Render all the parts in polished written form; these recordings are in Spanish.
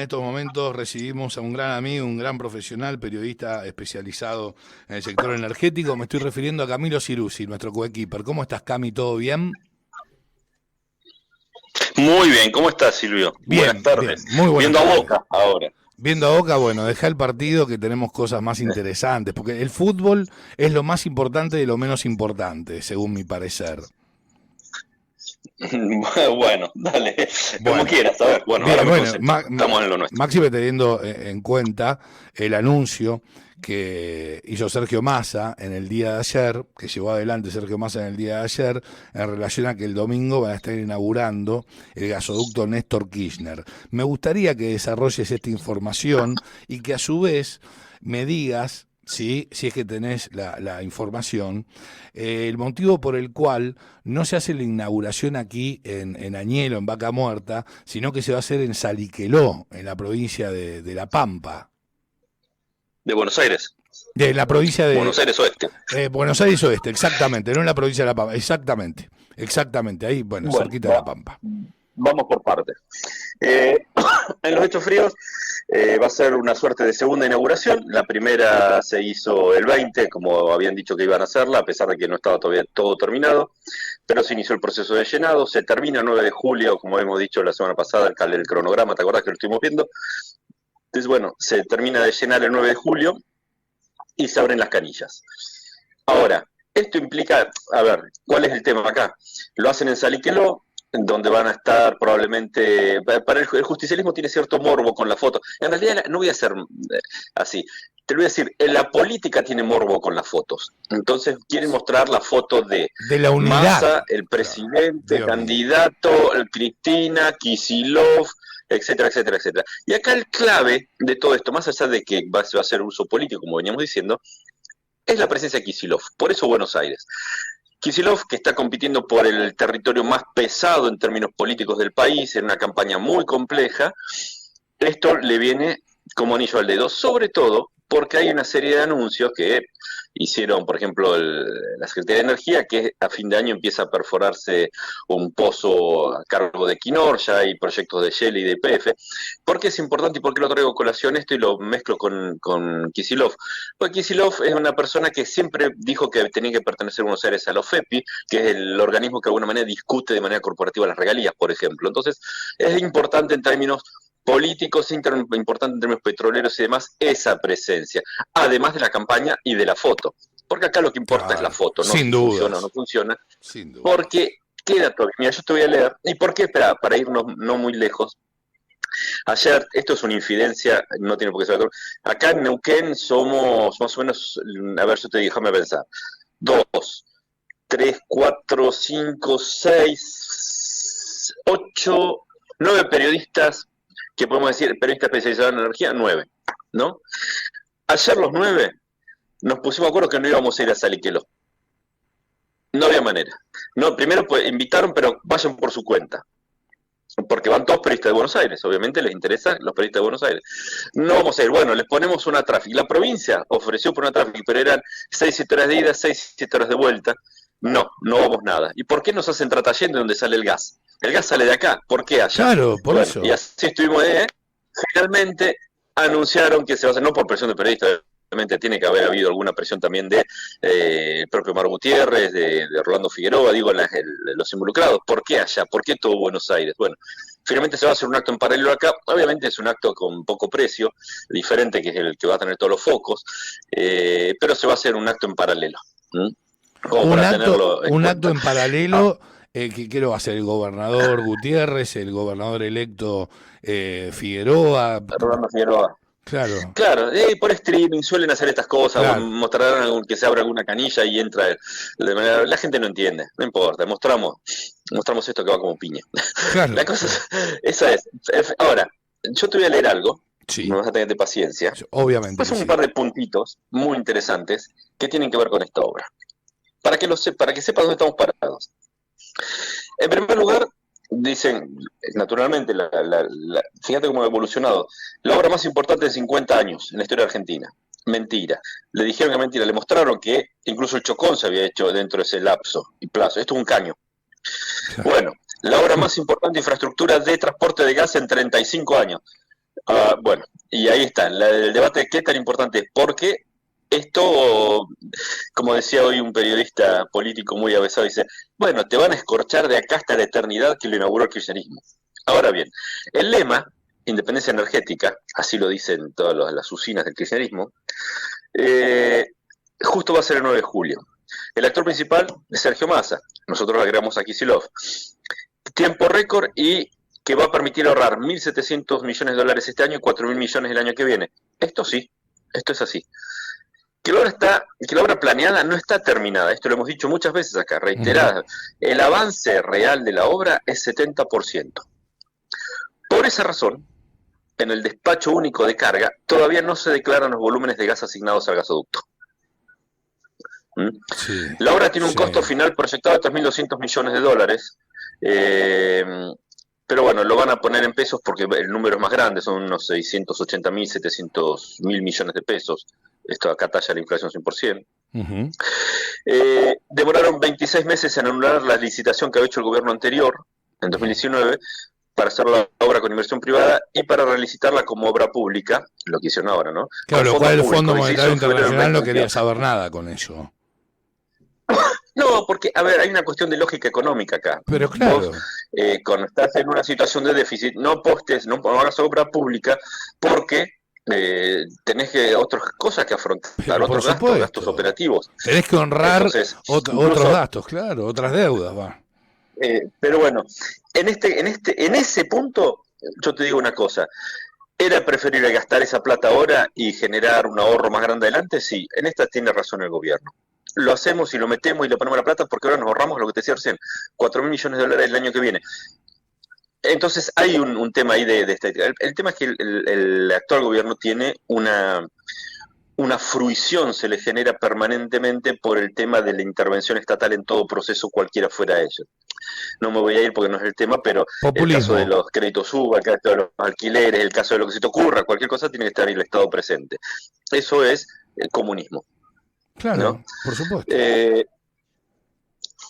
estos momentos recibimos a un gran amigo, un gran profesional, periodista especializado en el sector energético. Me estoy refiriendo a Camilo Ciruzzi, nuestro coequiper. ¿Cómo estás, Cami? ¿Todo bien? Muy bien, ¿cómo estás, Silvio? Buenas Bien, bien, tardes. muy buenas Viendo a tardes. Boca ahora. Viendo a Boca, bueno, deja el partido que tenemos cosas más interesantes, porque el fútbol es lo más importante de lo menos importante, según mi parecer. Bueno, dale, como Bueno, quieras, a ver. Bueno, ahora bien, me bueno, concentro. Estamos en lo nuestro. Máxime teniendo en cuenta el anuncio que hizo Sergio Massa en el día de ayer, que llevó adelante Sergio Massa en el día de ayer, en relación a que el domingo van a estar inaugurando el gasoducto Néstor Kirchner. Me gustaría que desarrolles esta información y que a su vez me digas, ¿sí? Si es que tenés la información, el motivo por el cual no se hace la inauguración aquí en Añelo, en Vaca Muerta, sino que se va a hacer en Saliqueló, en la provincia de La Pampa. De Buenos Aires. De la provincia Buenos de Aires Oeste. Buenos Aires Oeste, exactamente, no en la provincia de La Pampa, exactamente, exactamente, ahí, bueno, Bueno, cerquita de La Pampa. vamos por partes. Eh, en los hechos fríos va a ser una suerte de segunda inauguración. La primera se hizo el 20, como habían dicho que iban a hacerla, a pesar de que no estaba todavía todo terminado. Pero se inició el proceso de llenado. Se termina el 9 de julio, como hemos dicho la semana pasada, el cronograma, ¿te acordás que lo estuvimos viendo? Entonces, bueno, se termina de llenar el 9 de julio y se abren las canillas. Ahora, esto implica, a ver, ¿cuál es el tema acá? Lo hacen en Saliqueló, donde van a estar probablemente, para el justicialismo tiene cierto morbo con la foto. En realidad no voy a ser así, te lo voy a decir, en la política tiene morbo con las fotos. Entonces quieren mostrar la foto de la unidad. Massa, el presidente, candidato, Cristina, Kicillof, etcétera, etcétera, etcétera. Y acá el clave de todo esto, más allá de que se va a hacer uso político, como veníamos diciendo, es la presencia de Kicillof. Por eso Buenos Aires. Kicillof, que está compitiendo por el territorio más pesado en términos políticos del país, en una campaña muy compleja, esto le viene como anillo al dedo, sobre todo porque hay una serie de anuncios que hicieron, por ejemplo, la Secretaría de Energía, que a fin de año empieza a perforarse un pozo a cargo de Equinor, ya hay proyectos de Shell y de YPF. ¿Por qué es importante y por qué lo traigo a colación esto y lo mezclo con Kicillof? Porque Kicillof es una persona que siempre dijo que tenía que pertenecer a Buenos Aires a la OFEPI, que es el organismo que de alguna manera discute de manera corporativa las regalías, por ejemplo. Entonces, es importante en términos políticos, importante en términos petroleros y demás, esa presencia, además de la campaña y de la foto. Porque acá lo que importa es la foto, no si funciona o no funciona. Sin duda. Porque queda todavía, mira, yo te voy a leer, y por qué, espera, para irnos no muy lejos. Ayer, esto es una infidencia, no tiene por qué ser. Acá en Neuquén somos más o menos, a ver, yo te déjame pensar, 2, 3, 4, 5, 6, 8, 9 periodistas, que podemos decir periodistas especializados en energía, 9, ¿no? Ayer los 9 nos pusimos de acuerdo que no íbamos a ir a Saliqueló. No había manera. No, primero pues, invitaron, pero vayan por su cuenta. Porque van todos periodistas de Buenos Aires, obviamente les interesa los periodistas de Buenos Aires. No vamos a ir, bueno, les ponemos una tráfico. La provincia ofreció por una tráfico, pero eran 6-7 horas de ida, 6-7 horas de vuelta. No, no vamos nada. ¿Y por qué nos hacen Tratayén de donde sale el gas? El gas sale de acá, ¿por qué allá? Claro, por eso. Y así estuvimos, finalmente anunciaron que se va a hacer, no por presión de periodistas, obviamente tiene que haber habido alguna presión también de el propio Mar Gutiérrez, de Rolando Figueroa, digo, los involucrados. ¿Por qué allá? ¿Por qué todo Buenos Aires? Bueno, finalmente se va a hacer un acto en paralelo acá, obviamente es un acto con poco precio, diferente que es el que va a tener todos los focos, pero se va a hacer un acto en paralelo. Un acto en paralelo. ¿Qué lo va a hacer el gobernador Gutiérrez, el gobernador electo Figueroa? Rolando Figueroa. Claro. Claro, por streaming suelen hacer estas cosas, claro. Mostrarán que se abre alguna canilla y entra de manera, la gente no entiende, no importa, mostramos esto que va como piña. Claro. La cosa esa es. Ahora, yo te voy a leer algo, sí. No vas a tener de paciencia. Obviamente. Pues un par de puntitos muy interesantes que tienen que ver con esta obra. Para que sepas dónde estamos parados. En primer lugar, dicen, naturalmente, fíjate cómo ha evolucionado, la obra más importante de 50 años en la historia argentina. Mentira. Le dijeron que mentira, le mostraron que incluso el Chocón se había hecho dentro de ese lapso y plazo. Esto es un caño. Bueno, la obra más importante de infraestructura de transporte de gas en 35 años. Bueno, y ahí está, el debate de qué tan importante es, porque esto, como decía hoy un periodista político muy avesado, dice, bueno, te van a escorchar de acá hasta la eternidad que lo inauguró el kirchnerismo. Ahora bien, el lema, independencia energética, así lo dicen todas las usinas del kirchnerismo, justo va a ser el 9 de julio. El actor principal es Sergio Massa, nosotros le agregamos a Kicillof. Tiempo récord y que va a permitir ahorrar 1.700 millones de dólares este año y 4.000 millones el año que viene. Esto sí, esto es así. Que la obra planeada no está terminada, esto lo hemos dicho muchas veces acá, reiterada. El avance real de la obra es 70%. Por esa razón, en el despacho único de carga, todavía no se declaran los volúmenes de gas asignados al gasoducto. Sí, la obra tiene un costo final proyectado de 3.200 millones de dólares, pero bueno, lo van a poner en pesos porque el número es más grande, son unos 680.000, 700.000 millones de pesos. Esto acá talla la inflación 100%. Demoraron 26 meses en anular la licitación que había hecho el gobierno anterior, en 2019, para hacer la obra con inversión privada y para relicitarla como obra pública, lo que hicieron ahora, ¿no? Claro, lo cual el Fondo Monetario Internacional no quería saber nada con eso. No, porque, a ver, hay una cuestión de lógica económica acá. Pero claro. Vos, cuando estás en una situación de déficit, no hagas obra pública porque tenés otras cosas que afrontar, otros gastos operativos. Tenés que honrar otros gastos, claro, otras deudas, va. Pero bueno, en ese punto, yo te digo una cosa. ¿Era preferible gastar esa plata ahora y generar un ahorro más grande adelante? Sí, en esta tiene razón el gobierno. Lo hacemos y lo metemos y le ponemos la plata porque ahora nos ahorramos lo que te decía recién, 4.000 millones de dólares el año que viene. Entonces hay un tema ahí de estética. El tema es que el actual gobierno tiene una fruición, se le genera permanentemente por el tema de la intervención estatal en todo proceso, cualquiera fuera ello. No me voy a ir porque no es el tema, pero populismo. El caso de los créditos UBA, el caso de los alquileres, el caso de lo que se te ocurra, cualquier cosa tiene que estar el Estado presente. Eso es el comunismo. Claro, ¿no? Por supuesto.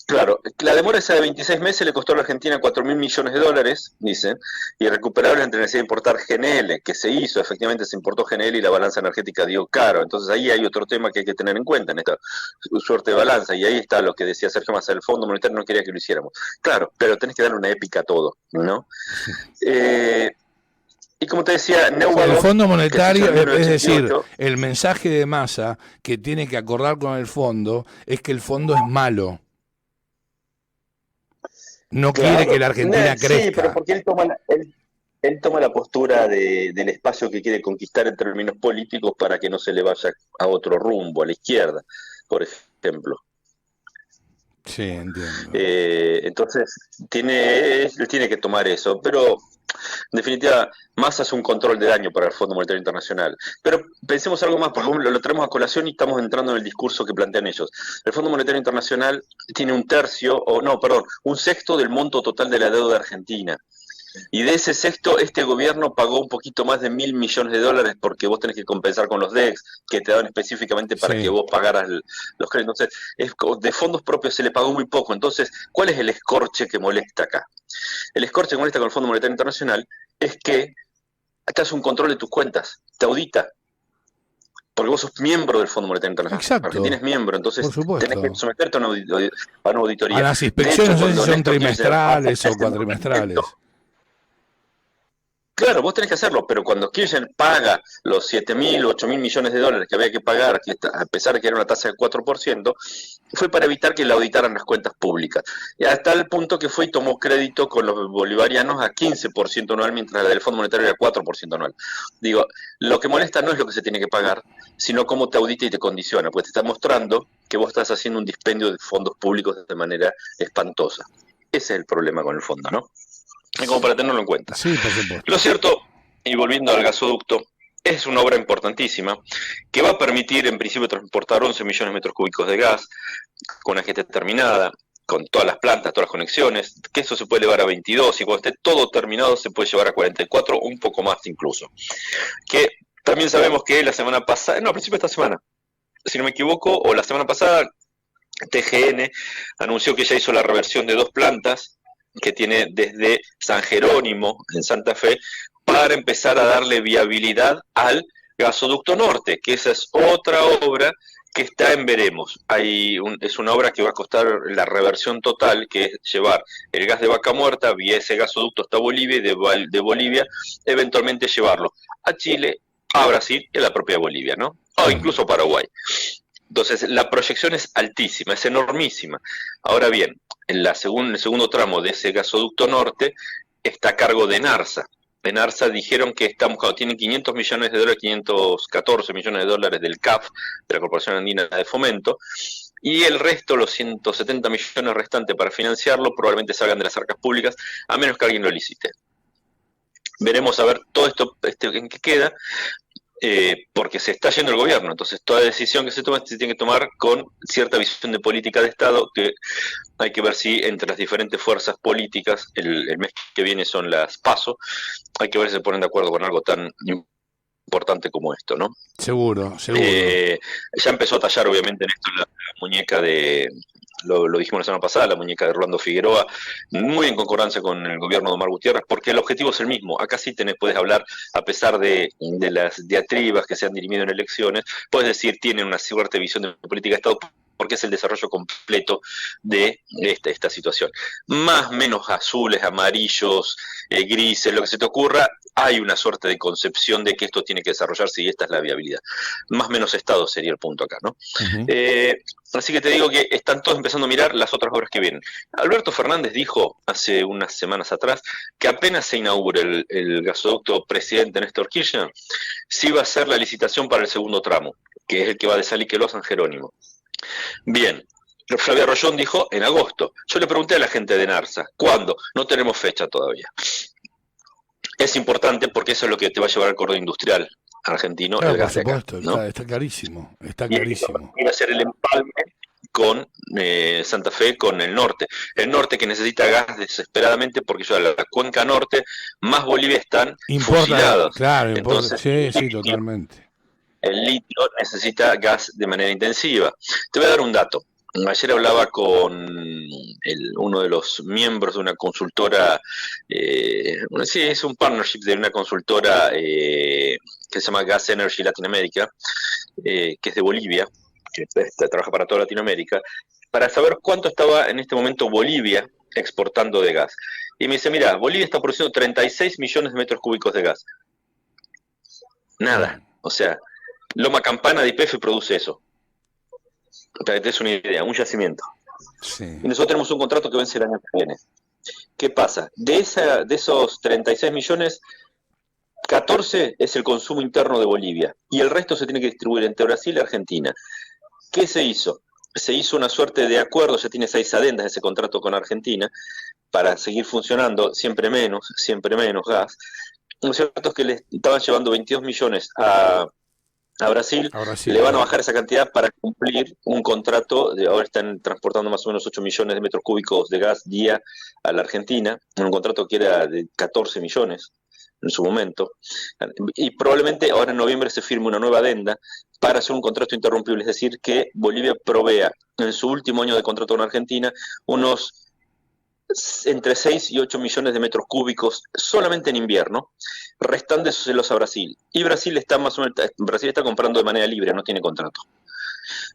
Claro, la demora esa de 26 meses le costó a la Argentina 4.000 millones de dólares, dicen, y recuperable entre necesidad de importar GNL, que se hizo, efectivamente se importó GNL y la balanza energética dio caro. Entonces ahí hay otro tema que hay que tener en cuenta en esta suerte de balanza, y ahí está lo que decía Sergio Massa, el Fondo Monetario no quería que lo hiciéramos. Claro, pero tenés que darle una épica a todo, ¿no? Y como te decía, el Fondo Monetario, es decir, el mensaje de Massa que tiene que acordar con el fondo es que el fondo es malo. No quiere que la Argentina crezca. Sí, pero porque él toma la postura del espacio que quiere conquistar en términos políticos para que no se le vaya a otro rumbo, a la izquierda, por ejemplo. Sí, entiendo. Entonces, él tiene que tomar eso, pero en definitiva, Massa es un control de daño para el Fondo Monetario Internacional. Pero pensemos algo más, porque lo traemos a colación y estamos entrando en el discurso que plantean ellos. El Fondo Monetario Internacional tiene un sexto del monto total de la deuda argentina. Y de ese sexto, este gobierno pagó un poquito más de 1.000 millones de dólares porque vos tenés que compensar con los DEX, que te dan específicamente para que vos pagaras los créditos. Entonces, de fondos propios se le pagó muy poco. Entonces, ¿cuál es el escorche que molesta acá? El escorche que molesta con el Fondo Monetario Internacional es que te hace un control de tus cuentas, te audita. Porque vos sos miembro del Fondo Monetario Internacional. Exacto. Argentina es miembro, entonces tenés que someterte a una auditoría. A las inspecciones, no sé si son trimestrales o cuatrimestrales. Claro, vos tenés que hacerlo, pero cuando Kirchner paga los 7.000, 8.000 millones de dólares que había que pagar, a pesar de que era una tasa del 4%, fue para evitar que le auditaran las cuentas públicas. Y hasta el punto que fue y tomó crédito con los bolivarianos a 15% anual, mientras la del Fondo Monetario era 4% anual. Digo, lo que molesta no es lo que se tiene que pagar, sino cómo te audita y te condiciona, pues te está mostrando que vos estás haciendo un dispendio de fondos públicos de manera espantosa. Ese es el problema con el fondo, ¿no? Y como para tenerlo en cuenta. Sí, por supuesto. Lo cierto, y volviendo al gasoducto, es una obra importantísima que va a permitir en principio transportar 11 millones de metros cúbicos de gas con una gestión terminada, con todas las plantas, todas las conexiones, que eso se puede elevar a 22 y cuando esté todo terminado se puede llevar a 44 o un poco más incluso. Que también sabemos que la semana pasada, a principio de esta semana, si no me equivoco, o la semana pasada, TGN anunció que ya hizo la reversión de 2 plantas que tiene desde San Jerónimo, en Santa Fe, para empezar a darle viabilidad al gasoducto norte, que esa es otra obra que está en veremos. Es una obra que va a costar la reversión total, que es llevar el gas de Vaca Muerta vía ese gasoducto hasta Bolivia y de Bolivia eventualmente llevarlo a Chile, a Brasil y a la propia Bolivia, ¿no? O incluso Paraguay. Entonces, la proyección es altísima, es enormísima. Ahora bien, el segundo tramo de ese gasoducto norte está a cargo de ENARSA. ENARSA dijeron que tienen 500 millones de dólares, 514 millones de dólares del CAF, de la Corporación Andina de Fomento, y el resto, los 170 millones restantes para financiarlo, probablemente salgan de las arcas públicas, a menos que alguien lo licite. Veremos a ver todo esto en qué queda, porque se está yendo el gobierno, entonces toda decisión que se toma se tiene que tomar con cierta visión de política de Estado, que hay que ver si entre las diferentes fuerzas políticas, el mes que viene son las PASO, hay que ver si se ponen de acuerdo con algo tan importante como esto, ¿no? Seguro. Ya empezó a tallar obviamente en esto la muñeca de... Lo dijimos la semana pasada, la muñeca de Rolando Figueroa, muy en concordancia con el gobierno de Omar Gutiérrez, porque el objetivo es el mismo. Acá sí puedes hablar, a pesar de las diatribas que se han dirimido en elecciones, puedes decir, tienen una fuerte visión de política de Estado, porque es el desarrollo completo de esta situación. Más, menos azules, amarillos, grises, lo que se te ocurra, hay una suerte de concepción de que esto tiene que desarrollarse y esta es la viabilidad. Más, menos Estado sería el punto acá, ¿no? Así que te digo que están todos empezando a mirar las otras obras que vienen. Alberto Fernández dijo hace unas semanas atrás que apenas se inaugure el gasoducto presidente Néstor Kirchner, sí va a hacer la licitación para el segundo tramo, que es el que va de Saliqueló a San Jerónimo. Bien, Flavia Rollón dijo en agosto. Yo le pregunté a la gente de NARSA, ¿cuándo? No tenemos fecha todavía. Es importante porque eso es lo que te va a llevar al corredor industrial argentino. Claro, el gas por supuesto, de acá, ¿no? está clarísimo, está Y clarísimo. va a ser el empalme con Santa Fe, con el norte. El norte que necesita gas desesperadamente porque ya la cuenca norte más Bolivia están fusilados. Claro, entonces, sí, totalmente. El litio necesita gas de manera intensiva. Te voy a dar un dato. Ayer hablaba con uno de los miembros de una consultora, sí, es un partnership de una consultora que se llama Gas Energy Latinoamérica, que es de Bolivia, que trabaja para toda Latinoamérica, para saber cuánto estaba en este momento Bolivia exportando de gas. Y me dice, mira, Bolivia está produciendo 36 millones de metros cúbicos de gas. Nada, o sea, Loma Campana de YPF produce eso. Para que te des una idea, un yacimiento. Sí. Y nosotros tenemos un contrato que vence el año que viene. ¿Qué pasa? De esos 36 millones, 14 es el consumo interno de Bolivia. Y el resto se tiene que distribuir entre Brasil y Argentina. ¿Qué se hizo? Se hizo una suerte de acuerdo, ya tiene 6 adendas ese contrato con Argentina, para seguir funcionando, siempre menos gas. Lo cierto es que le estaban llevando 22 millones a Brasil, le van a bajar esa cantidad para cumplir un contrato, ahora están transportando más o menos 8 millones de metros cúbicos de gas día a la Argentina, un contrato que era de 14 millones en su momento, y probablemente ahora en noviembre se firme una nueva adenda para hacer un contrato interrumpible, es decir, que Bolivia provea en su último año de contrato con Argentina unos entre 6 y 8 millones de metros cúbicos solamente en invierno, restándoselos a Brasil. Y Brasil está comprando de manera libre, no tiene contrato.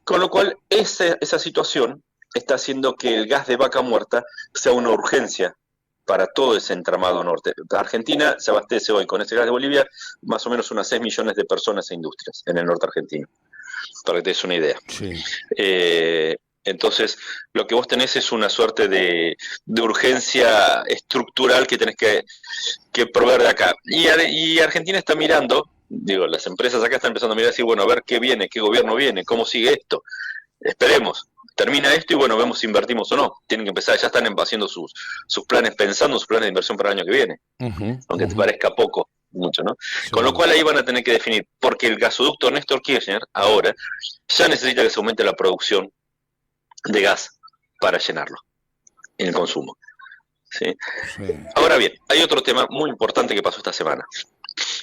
Con lo cual, esa situación está haciendo que el gas de Vaca Muerta sea una urgencia para todo ese entramado norte. Argentina se abastece hoy con ese gas de Bolivia más o menos unas 6 millones de personas e industrias en el norte argentino, para que te des una idea. Sí. Entonces, lo que vos tenés es una suerte de urgencia estructural que tenés que proveer de acá. Y Argentina está mirando, las empresas acá están empezando a mirar y decir, bueno, a ver qué viene, qué gobierno viene, cómo sigue esto. Esperemos, termina esto y bueno, vemos si invertimos o no. Tienen que empezar, ya están haciendo sus planes, pensando sus planes de inversión para el año que viene. Aunque te parezca poco, mucho, ¿no? Sí. Con lo cual ahí van a tener que definir, porque el gasoducto Néstor Kirchner ahora ya necesita que se aumente la producción de gas para llenarlo en el consumo. ¿Sí? Sí. Ahora bien, hay otro tema muy importante que pasó esta semana,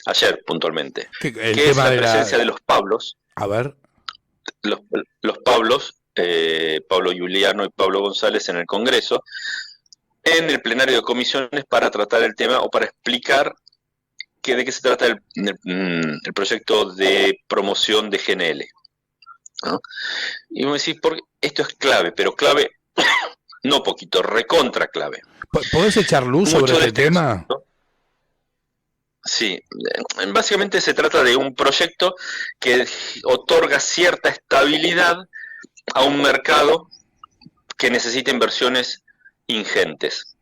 ayer puntualmente, que es la presencia de los Pablos. A ver. Los Pablos, Pablo Giuliano y Pablo González en el Congreso, en el plenario de comisiones para tratar el tema o para explicar de qué se trata el proyecto de promoción de GNL, ¿no? Y me decís, esto es clave, pero clave, no poquito, recontra clave. ¿Podés echar luz sobre este tema? ¿No? Sí, básicamente se trata de un proyecto que otorga cierta estabilidad a un mercado que necesita inversiones ingentes,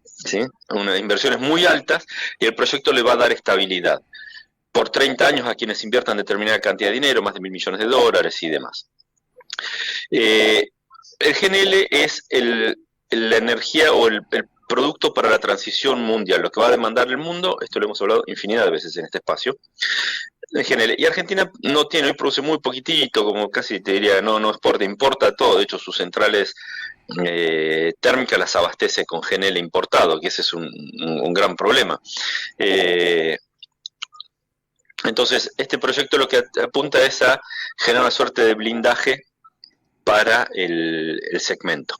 ¿sí? Unas inversiones muy altas, y el proyecto le va a dar estabilidad por 30 años a quienes inviertan determinada cantidad de dinero, más de $1.000 millones y demás. El GNL es la energía o el producto para la transición mundial, lo que va a demandar el mundo. Esto lo hemos hablado infinidad de veces en este espacio. El GNL. Y Argentina no tiene, hoy produce muy poquitito, como casi te diría, no exporta, importa todo. De hecho, sus centrales térmicas las abastece con GNL importado, que ese es un gran problema. Entonces, este proyecto lo que apunta es a generar una suerte de blindaje para el segmento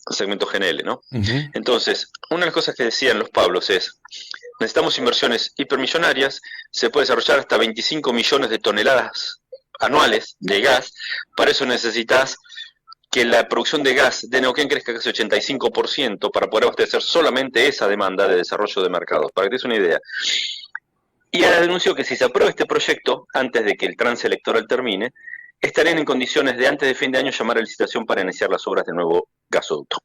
GNL, ¿no? Uh-huh. Entonces, una de las cosas que decían los Pablos es: necesitamos inversiones hipermillonarias, se puede desarrollar hasta 25 millones de toneladas anuales de gas. Para eso necesitas que la producción de gas de Neuquén crezca casi 85% para poder abastecer solamente esa demanda de desarrollo de mercados, para que te des una idea. Y anunció que si se aprueba este proyecto, antes de que el trance electoral termine, estarían en condiciones de antes de fin de año llamar a licitación para iniciar las obras del nuevo gasoducto.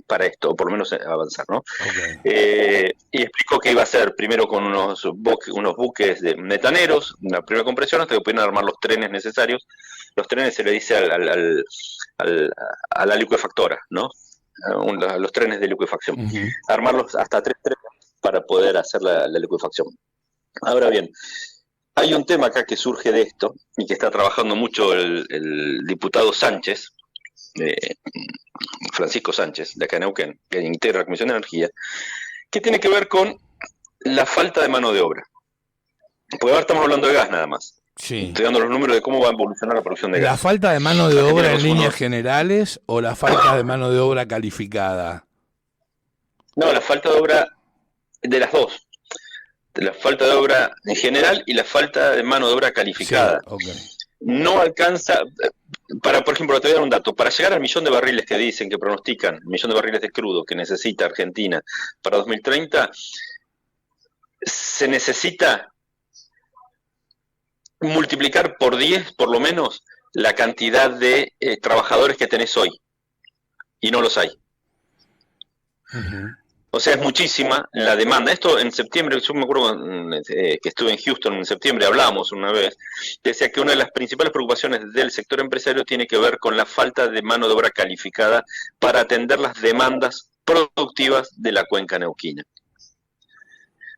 Para esto, o por lo menos avanzar, ¿no? Okay. Y explicó que iba a ser primero con unos buques de metaneros, una primera compresión, hasta que pudieran armar los trenes necesarios. Los trenes se le dice a la liquefactora, ¿no? Los trenes de liquefacción. Uh-huh. Armarlos hasta 3 trenes para poder hacer la liquefacción. Ahora bien, hay un tema acá que surge de esto, y que está trabajando mucho el diputado Sánchez, Francisco Sánchez, de acá en Neuquén, que integra la Comisión de Energía, que tiene que ver con la falta de mano de obra. Porque ahora estamos hablando de gas nada más. Sí. Estoy dando los números de cómo va a evolucionar la producción de gas. ¿La falta de mano de obra en líneas generales o la falta de mano de obra calificada? No, la falta de obra de las dos. La falta de obra en general y la falta de mano de obra calificada. Sí, okay. No alcanza, por ejemplo, te voy a dar un dato: para llegar al 1.000.000 de barriles que dicen, que pronostican, 1.000.000 de barriles de crudo que necesita Argentina para 2030, se necesita multiplicar por 10, por lo menos, la cantidad de trabajadores que tenés hoy, y no los hay. Uh-huh. O sea, es muchísima la demanda. Esto en septiembre, yo me acuerdo que estuve en Houston en septiembre, hablamos una vez, decía que una de las principales preocupaciones del sector empresario tiene que ver con la falta de mano de obra calificada para atender las demandas productivas de la cuenca neuquina.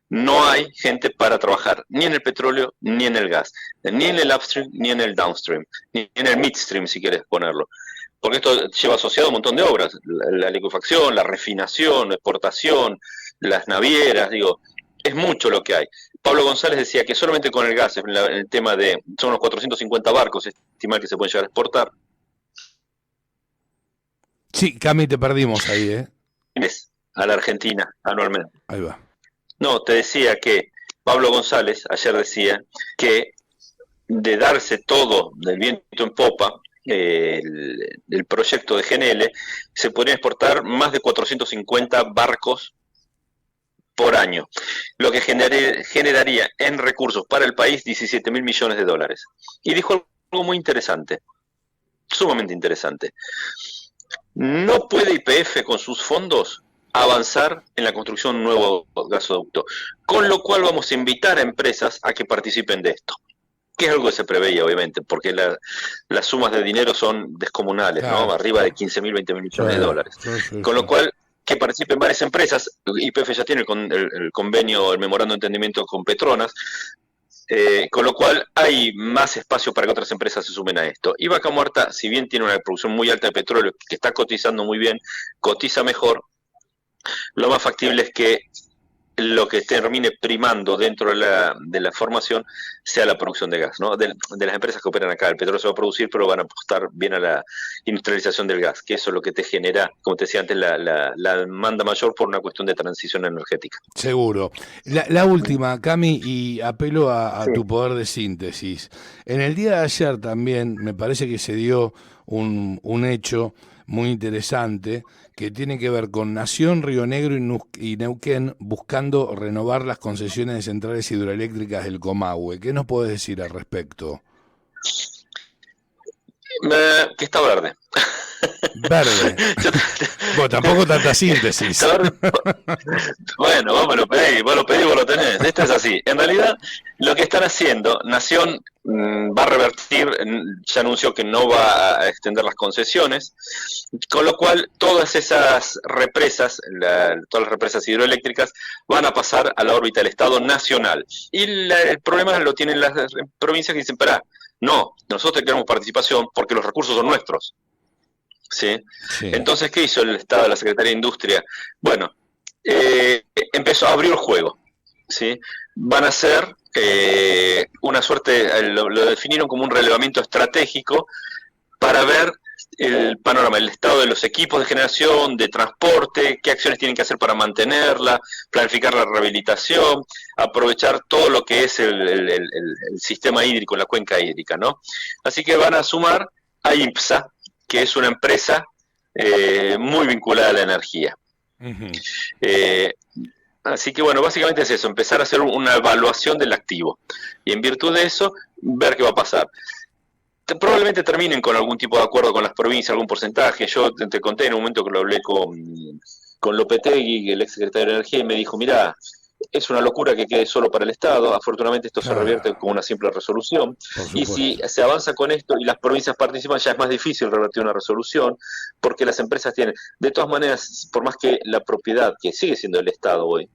No hay gente para trabajar ni en el petróleo ni en el gas, ni en el upstream ni en el downstream, ni en el midstream, si quieres ponerlo. Porque esto lleva asociado un montón de obras: la liquefacción, la refinación, la exportación, las navieras, es mucho lo que hay. Pablo González decía que solamente con el gas, en el tema de, son unos 450 barcos, estimar que se pueden llegar a exportar. Sí, Cami, te perdimos ahí, ¿eh? A la Argentina, anualmente. Ahí va. No, te decía que Pablo González ayer decía que de darse todo del viento en popa, el proyecto de GNL, se podrían exportar más de 450 barcos por año, lo que generaría en recursos para el país $17.000 millones. Y dijo algo muy interesante, sumamente interesante: no puede YPF con sus fondos avanzar en la construcción de un nuevo gasoducto, con lo cual vamos a invitar a empresas a que participen de esto. Que es algo que se preveía, obviamente, porque las sumas de dinero son descomunales, claro, ¿no? Arriba de 15.000, 20.000 millones de dólares. Sí. Con lo cual, que participen varias empresas. YPF ya tiene el convenio, el memorando de entendimiento con Petronas, con lo cual hay más espacio para que otras empresas se sumen a esto. Y Vaca Muerta, si bien tiene una producción muy alta de petróleo, que está cotizando muy bien, cotiza mejor, lo más factible es que lo que termine primando dentro de la formación sea la producción de gas, ¿no? De las empresas que operan acá. El petróleo se va a producir, pero van a apostar bien a la industrialización del gas, que eso es lo que te genera, como te decía antes, la demanda mayor por una cuestión de transición energética. Seguro. La última, Cami, y apelo a Sí. tu poder de síntesis. En el día de ayer también me parece que se dio un hecho muy interesante que tiene que ver con Nación, Río Negro y Neuquén buscando renovar las concesiones de centrales hidroeléctricas del Comahue. ¿Qué nos puedes decir al respecto? Que está verde. Verde. Bueno, tampoco tanta síntesis. Bueno, vos lo pedís, vos lo tenés. Esto es así. En realidad, lo que están haciendo, Nación va a revertir, ya anunció que no va a extender las concesiones, con lo cual todas esas represas, todas las represas hidroeléctricas, van a pasar a la órbita del Estado Nacional. Y el problema lo tienen las provincias que dicen, pará, no, nosotros queremos participación porque los recursos son nuestros. ¿Sí? Sí. Entonces, ¿qué hizo el Estado, la Secretaría de Industria? Bueno, empezó a abrir el juego. ¿Sí? Van a hacer una suerte, lo definieron como un relevamiento estratégico para ver el panorama, el estado de los equipos de generación, de transporte, qué acciones tienen que hacer para mantenerla, planificar la rehabilitación, aprovechar todo lo que es el sistema hídrico, la cuenca hídrica, ¿no? Así que van a sumar a IPSA, que es una empresa muy vinculada a la energía. Uh-huh. Así que bueno, básicamente es eso, empezar a hacer una evaluación del activo y en virtud de eso, ver qué va a pasar. Probablemente terminen con algún tipo de acuerdo con las provincias, algún porcentaje. Yo te conté en un momento que lo hablé con Lopetegui, el ex secretario de Energía, y me dijo, mirá, es una locura que quede solo para el Estado. Afortunadamente esto se revierte con una simple resolución. Y si se avanza con esto y las provincias participan, ya es más difícil revertir una resolución, porque las empresas tienen, de todas maneras, por más que la propiedad, que sigue siendo del Estado hoy,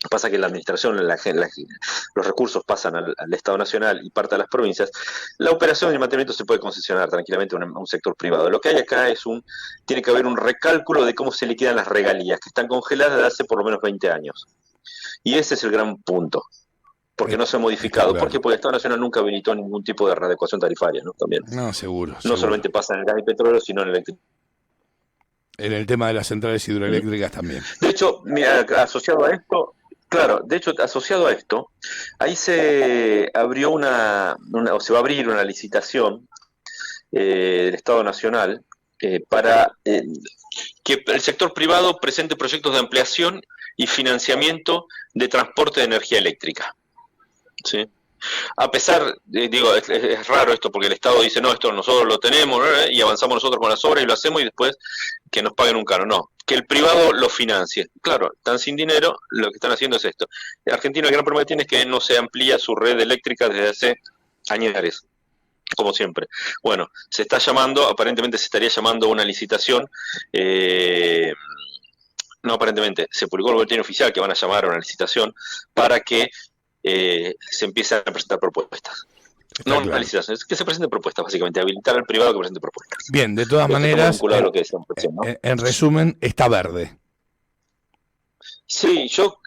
pasa que la administración, los recursos pasan al Estado Nacional y parte a las provincias, la operación y el mantenimiento se puede concesionar tranquilamente a un sector privado. Lo que hay acá tiene que haber un recálculo de cómo se liquidan las regalías, que están congeladas desde hace por lo menos 20 años. Y ese es el gran punto, porque no se ha modificado. Claro. ¿Por qué? Porque el Estado Nacional nunca habilitó ningún tipo de readecuación tarifaria, ¿no? También. No, seguro. No solamente pasa en el gas y petróleo, sino en el eléctrico. En el tema de las centrales hidroeléctricas también. De hecho, mira, asociado a esto, claro, de hecho, asociado a esto, ahí se abrió o se va a abrir una licitación del Estado Nacional para que el sector privado presente proyectos de ampliación y financiamiento de transporte de energía eléctrica. ¿Sí? A pesar, digo, es raro esto porque el Estado dice, no, esto nosotros lo tenemos y avanzamos nosotros con las obras y lo hacemos y después que nos paguen un caro. No, que el privado lo financie. Claro, están sin dinero, lo que están haciendo es esto. Argentina el gran problema que tiene es que no se amplía su red eléctrica desde hace años, como siempre. Bueno, se está llamando, aparentemente se estaría llamando una licitación, no aparentemente, se publicó el boletín oficial que van a llamar a una licitación para que se empiezan a presentar propuestas. No una licitación, es que se presenten propuestas, básicamente, habilitar al privado que presente propuestas. Bien, de todas maneras, en resumen, está verde. Sí, yo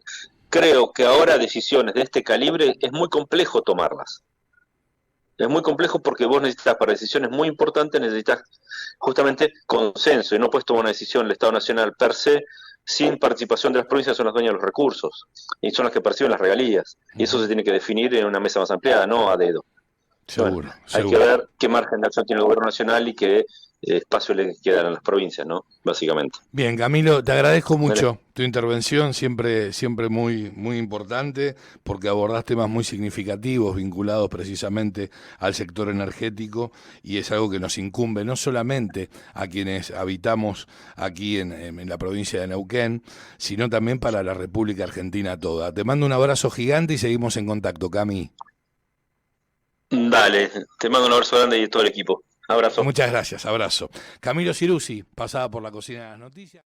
creo que ahora decisiones de este calibre es muy complejo tomarlas. Es muy complejo porque vos necesitas, para decisiones muy importantes, necesitas justamente consenso y no puedes tomar una decisión el Estado Nacional per se sin participación de las provincias, son las dueñas de los recursos y son las que perciben las regalías. Y eso se tiene que definir en una mesa más ampliada, no a dedo. Seguro, hay que ver qué margen de acción tiene el gobierno nacional y qué espacio le quedan a las provincias, ¿no? Básicamente. Bien, Camilo, te agradezco mucho tu intervención, siempre muy, muy importante, porque abordás temas muy significativos vinculados precisamente al sector energético y es algo que nos incumbe no solamente a quienes habitamos aquí en la provincia de Neuquén, sino también para la República Argentina toda. Te mando un abrazo gigante y seguimos en contacto, Cami. Dale, te mando un abrazo grande y todo el equipo. Abrazo. Muchas gracias, abrazo. Camilo Ciruzzi, pasada por la cocina de las noticias.